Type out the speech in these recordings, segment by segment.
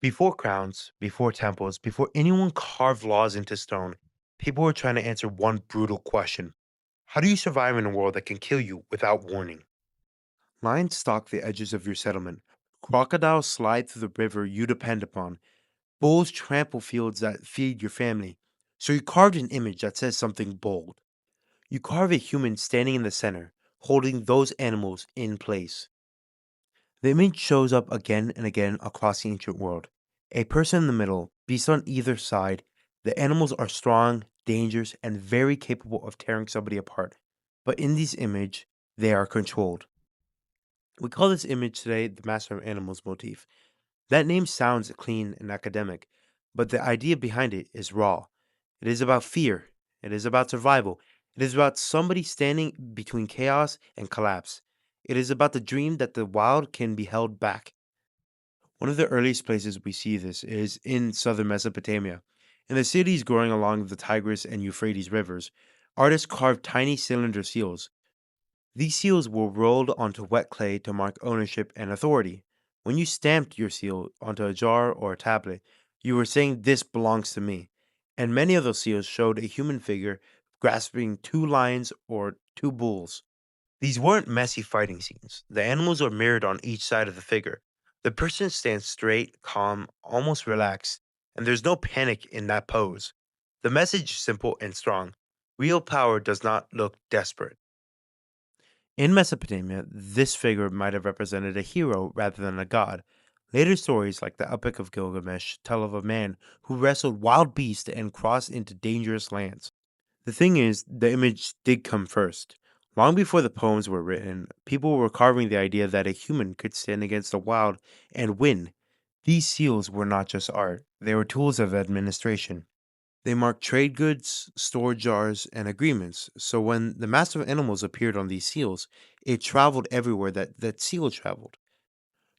Before crowns, before temples, before anyone carved laws into stone, people were trying to answer one brutal question. How do you survive in a world that can kill you without warning? Lions stalk the edges of your settlement. Crocodiles slide through the river you depend upon. Bulls trample fields that feed your family. So you carved an image that says something bold. You carve a human standing in the center, holding those animals in place. The image shows up again and again across the ancient world. A person in the middle, beasts on either side. The animals are strong, dangerous, and very capable of tearing somebody apart. But in this image, they are controlled. We call this image today the Master of Animals motif. That name sounds clean and academic, but the idea behind it is raw. It is about fear. It is about survival. It is about somebody standing between chaos and collapse. It is about the dream that the wild can be held back. One of the earliest places we see this is in southern Mesopotamia. In the cities growing along the Tigris and Euphrates rivers, artists carved tiny cylinder seals. These seals were rolled onto wet clay to mark ownership and authority. When you stamped your seal onto a jar or a tablet, you were saying, "This belongs to me." And many of those seals showed a human figure grasping two lions or two bulls. These weren't messy fighting scenes. The animals are mirrored on each side of the figure. The person stands straight, calm, almost relaxed, and there's no panic in that pose. The message is simple and strong. Real power does not look desperate. In Mesopotamia, this figure might have represented a hero rather than a god. Later stories, like the Epic of Gilgamesh, tell of a man who wrestled wild beasts and crossed into dangerous lands. The thing is, the image did come first. Long before the poems were written, people were carving the idea that a human could stand against the wild and win. These seals were not just art, they were tools of administration. They marked trade goods, store jars, and agreements. So when the master of animals appeared on these seals, it traveled everywhere that seal traveled.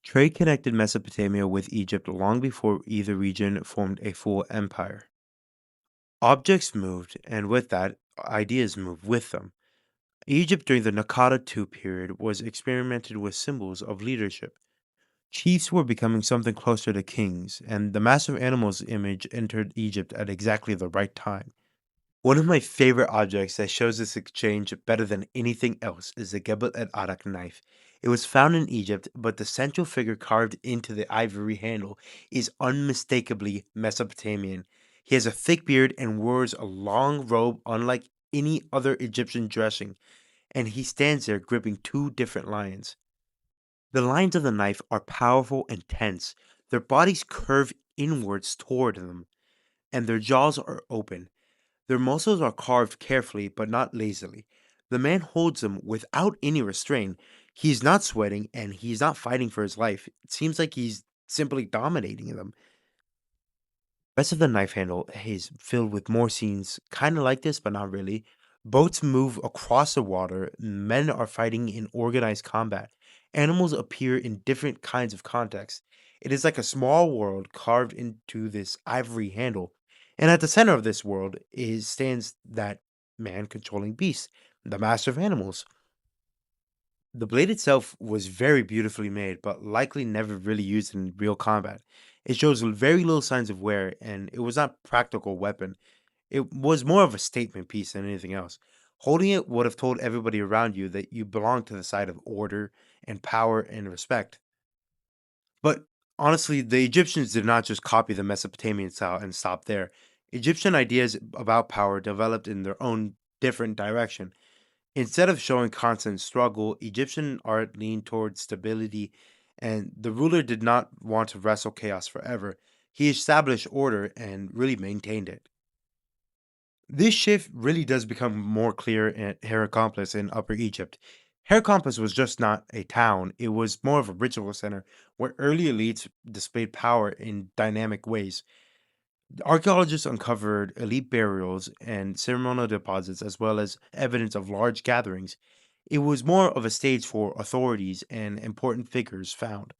Trade connected Mesopotamia with Egypt long before either region formed a full empire. Objects moved, and with that, ideas moved with them. Egypt during the Naqada II period was experimented with symbols of leadership. Chiefs were becoming something closer to kings, and the massive animals image entered Egypt at exactly the right time. One of my favorite objects that shows this exchange better than anything else is the Gebel el-Arak knife. It was found in Egypt, but the central figure carved into the ivory handle is unmistakably Mesopotamian. He has a thick beard and wears a long robe unlike any other Egyptian dressing, and he stands there gripping two different lions. The lines of the knife are powerful and tense. Their bodies curve inwards toward them, and their jaws are open. Their muscles are carved carefully but not lazily. The man holds them without any restraint. He's not sweating and he's not fighting for his life. It seems like he's simply dominating them. The rest of the knife handle is filled with more scenes, kind of like this, but not really. Boats move across the water. Men are fighting in organized combat. Animals appear in different kinds of contexts. It is like a small world carved into this ivory handle. And at the center of this world stands that man controlling beasts, the master of animals. The blade itself was very beautifully made, but likely never really used in real combat. It shows very little signs of wear, and it was not a practical weapon. It was more of a statement piece than anything else. Holding it would have told everybody around you that you belong to the side of order and power and respect. But honestly, the Egyptians did not just copy the Mesopotamian style and stop there. Egyptian ideas about power developed in their own different direction. Instead of showing constant struggle, Egyptian art leaned towards stability, and the ruler did not want to wrestle chaos forever. He established order and really maintained it. This shift really does become more clear at Hierakonpolis in Upper Egypt. Hierakonpolis was just not a town, it was more of a ritual center where early elites displayed power in dynamic ways. Archaeologists uncovered elite burials and ceremonial deposits, as well as evidence of large gatherings. It was more of a stage for authorities and important figures found.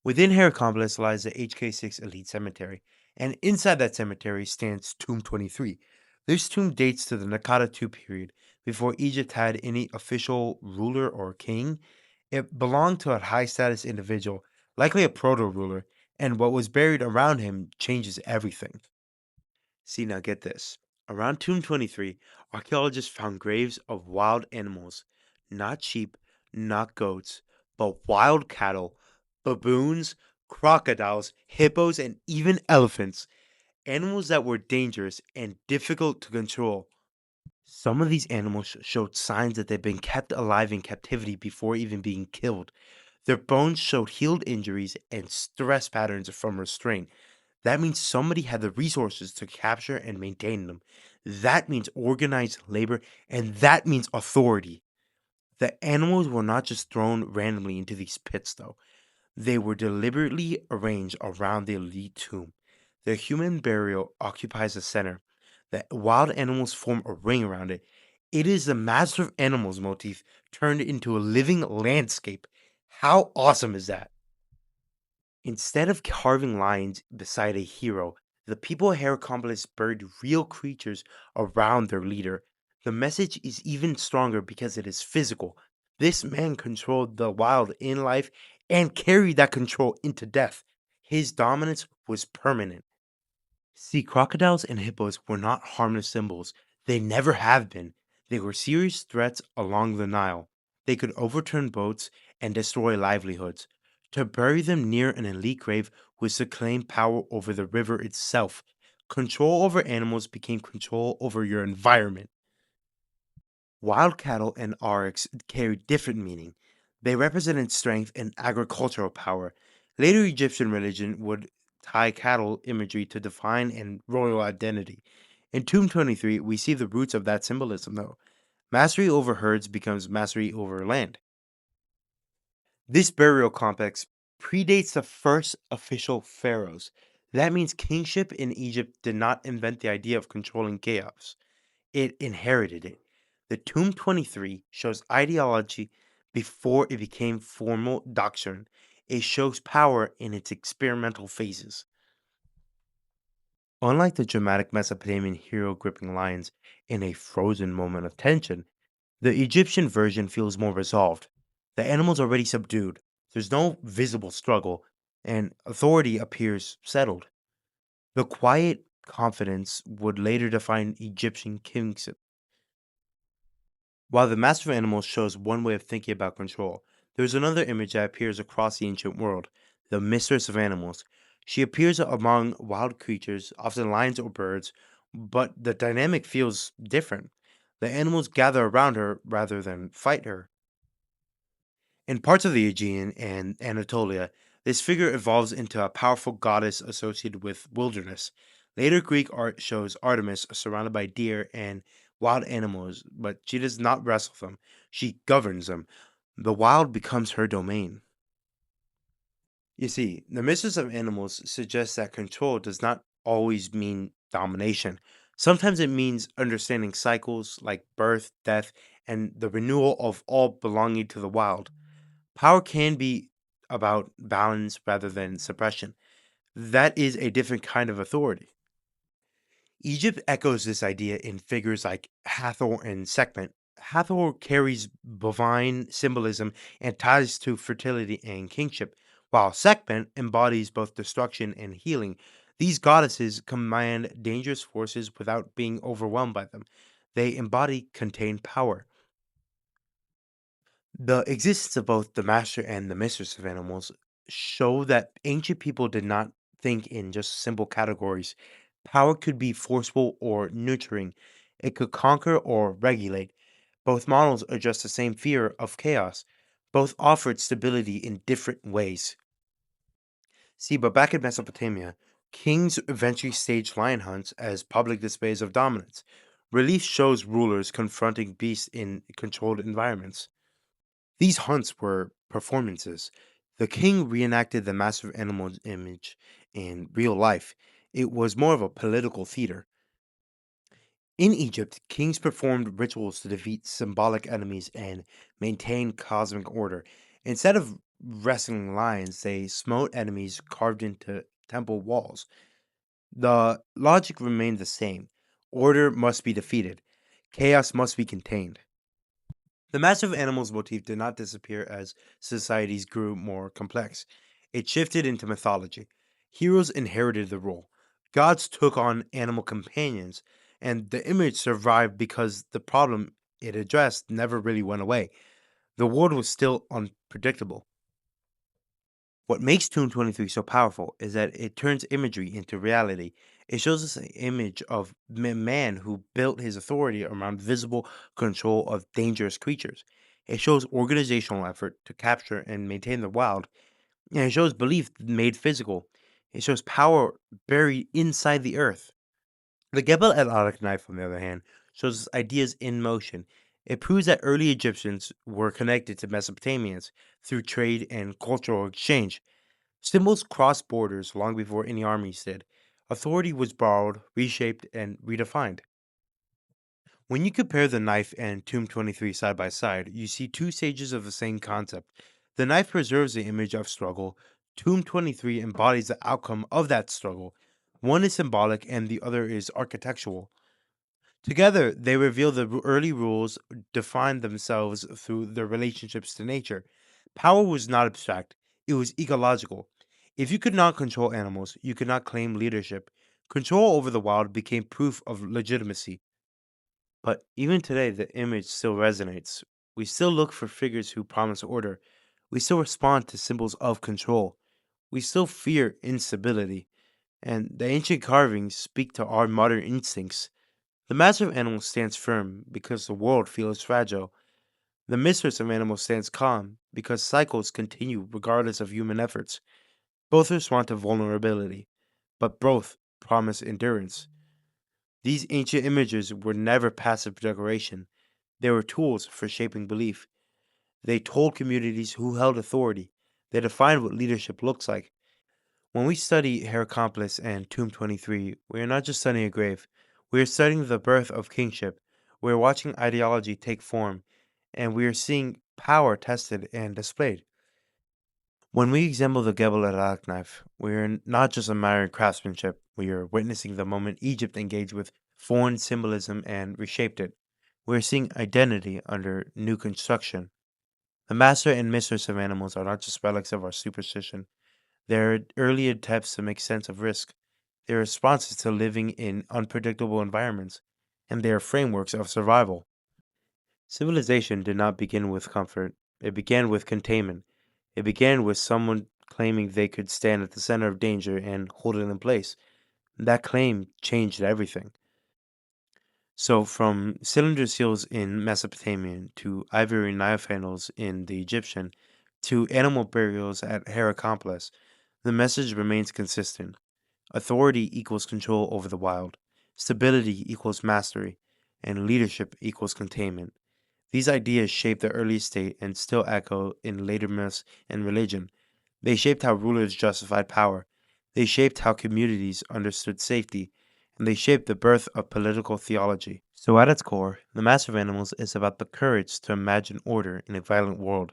Within Hierakonpolis lies the HK6 Elite Cemetery, and inside that cemetery stands Tomb 23. This tomb dates to the Naqada II period, before Egypt had any official ruler or king. It belonged to a high status individual, likely a proto ruler, and what was buried around him changes everything. See, now get this. Around Tomb 23, archaeologists found graves of wild animals, not sheep, not goats, but wild cattle, baboons, crocodiles, hippos, and even elephants, animals that were dangerous and difficult to control. Some of these animals showed signs that they'd been kept alive in captivity before even being killed. Their bones showed healed injuries and stress patterns from restraint. That means somebody had the resources to capture and maintain them. That means organized labor, and that means authority. The animals were not just thrown randomly into these pits, though. They were deliberately arranged around the elite tomb. The human burial occupies the center. The wild animals form a ring around it. It is the master of animals motif turned into a living landscape. How awesome is that? Instead of carving lions beside a hero, the people of Hierakonpolis buried real creatures around their leader. The message is even stronger because it is physical. This man controlled the wild in life and carried that control into death. His dominance was permanent. See, crocodiles and hippos were not harmless symbols. They never have been. They were serious threats along the Nile. They could overturn boats and destroy livelihoods. To bury them near an elite grave was to claim power over the river itself. Control over animals became control over your environment. Wild cattle and oryx carried different meaning. They represented strength and agricultural power. Later Egyptian religion would tie cattle imagery to divine and royal identity. In Tomb 23, we see the roots of that symbolism, though. Mastery over herds becomes mastery over land. This burial complex predates the first official pharaohs. That means kingship in Egypt did not invent the idea of controlling chaos. It inherited it. The Tomb 23 shows ideology before it became formal doctrine. It shows power in its experimental phases. Unlike the dramatic Mesopotamian hero gripping lions in a frozen moment of tension, the Egyptian version feels more resolved. The animal's already subdued. There's no visible struggle, and authority appears settled. The quiet confidence would later define Egyptian kingship. While the Master of Animals shows one way of thinking about control, there's another image that appears across the ancient world, the Mistress of Animals. She appears among wild creatures, often lions or birds, but the dynamic feels different. The animals gather around her rather than fight her. In parts of the Aegean and Anatolia, this figure evolves into a powerful goddess associated with wilderness. Later Greek art shows Artemis surrounded by deer and wild animals, but she does not wrestle them, she governs them. The wild becomes her domain. You see, the Mistress of Animals suggests that control does not always mean domination. Sometimes it means understanding cycles like birth, death, and the renewal of all belonging to the wild. Power can be about balance rather than suppression. That is a different kind of authority. Egypt echoes this idea in figures like Hathor and Sekhmet. Hathor carries bovine symbolism and ties to fertility and kingship, while Sekhmet embodies both destruction and healing. These goddesses command dangerous forces without being overwhelmed by them. They embody contained power. The existence of both the master and the mistress of animals show that ancient people did not think in just simple categories. Power could be forceful or nurturing. It could conquer or regulate. Both models address the same fear of chaos. Both offered stability in different ways. See, but back in Mesopotamia, kings eventually staged lion hunts as public displays of dominance. Relief shows rulers confronting beasts in controlled environments. These hunts were performances. The king reenacted the massive animal image in real life. It was more of a political theater. In Egypt, kings performed rituals to defeat symbolic enemies and maintain cosmic order. Instead of wrestling lions, they smote enemies carved into temple walls. The logic remained the same: order must be defeated, chaos must be contained. The massive animals motif did not disappear as societies grew more complex. It shifted into mythology. Heroes inherited the role. Gods took on animal companions, and the image survived because the problem it addressed never really went away. The world was still unpredictable. What makes Tomb 23 so powerful is that it turns imagery into reality. It shows us an image of man who built his authority around visible control of dangerous creatures. It shows organizational effort to capture and maintain the wild, and it shows belief made physical. It shows power buried inside the earth. The Gebel el-Arak knife, on the other hand, shows us ideas in motion. It proves that early Egyptians were connected to Mesopotamians through trade and cultural exchange. Symbols crossed borders long before any armies did. Authority was borrowed, reshaped, and redefined. When you compare the knife and Tomb 23 side by side, you see two stages of the same concept. The knife preserves the image of struggle. Tomb 23 embodies the outcome of that struggle. One is symbolic and the other is architectural. Together, they reveal the early rules defined themselves through their relationships to nature. Power was not abstract, it was ecological. If you could not control animals, you could not claim leadership. Control over the wild became proof of legitimacy. But even today, the image still resonates. We still look for figures who promise order. We still respond to symbols of control. We still fear instability. And the ancient carvings speak to our modern instincts. The Master of Animals stands firm because the world feels fragile. The Mistress of Animals stands calm because cycles continue regardless of human efforts. Both respond to vulnerability, but both promise endurance. These ancient images were never passive decoration, they were tools for shaping belief. They told communities who held authority, they defined what leadership looks like. When we study Hierakonpolis and Tomb 23, we are not just studying a grave, we are studying the birth of kingship. We are watching ideology take form, and we are seeing power tested and displayed. When we examine the Gebel el knife, we are not just admiring craftsmanship, we are witnessing the moment Egypt engaged with foreign symbolism and reshaped it. We are seeing identity under new construction. The master and mistress of animals are not just relics of our superstition, they are early attempts to make sense of risk. They are responses to living in unpredictable environments, and they are frameworks of survival. Civilization did not begin with comfort, it began with containment. It began with someone claiming they could stand at the center of danger and hold it in place. That claim changed everything. So, from cylinder seals in Mesopotamian to ivory Nile panels in the Egyptian to animal burials at Hierakonpolis, the message remains consistent. Authority equals control over the wild, stability equals mastery, and leadership equals containment. These ideas shaped the early state and still echo in later myths and religion. They shaped how rulers justified power. They shaped how communities understood safety. And they shaped the birth of political theology. So, at its core, The Master of Animals is about the courage to imagine order in a violent world.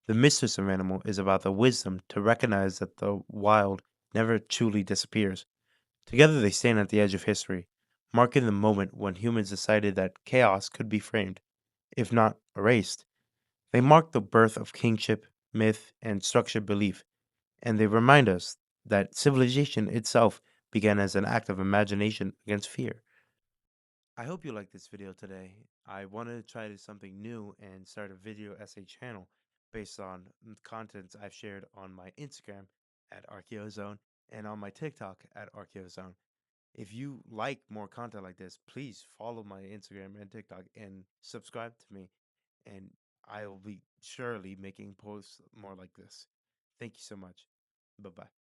The Mistress of Animal is about the wisdom to recognize that the wild never truly disappears. Together, they stand at the edge of history, marking the moment when humans decided that chaos could be framed, if not erased. They mark the birth of kingship, myth, and structured belief, and they remind us that civilization itself began as an act of imagination against fear. I hope you liked this video today. I wanted to try something new and start a video essay channel based on content I've shared on my Instagram at ArchaeoZone and on my TikTok at ArchaeoZone. If you like more content like this, please follow my Instagram and TikTok and subscribe to me, and I will be surely making posts more like this. Thank you so much. Bye bye.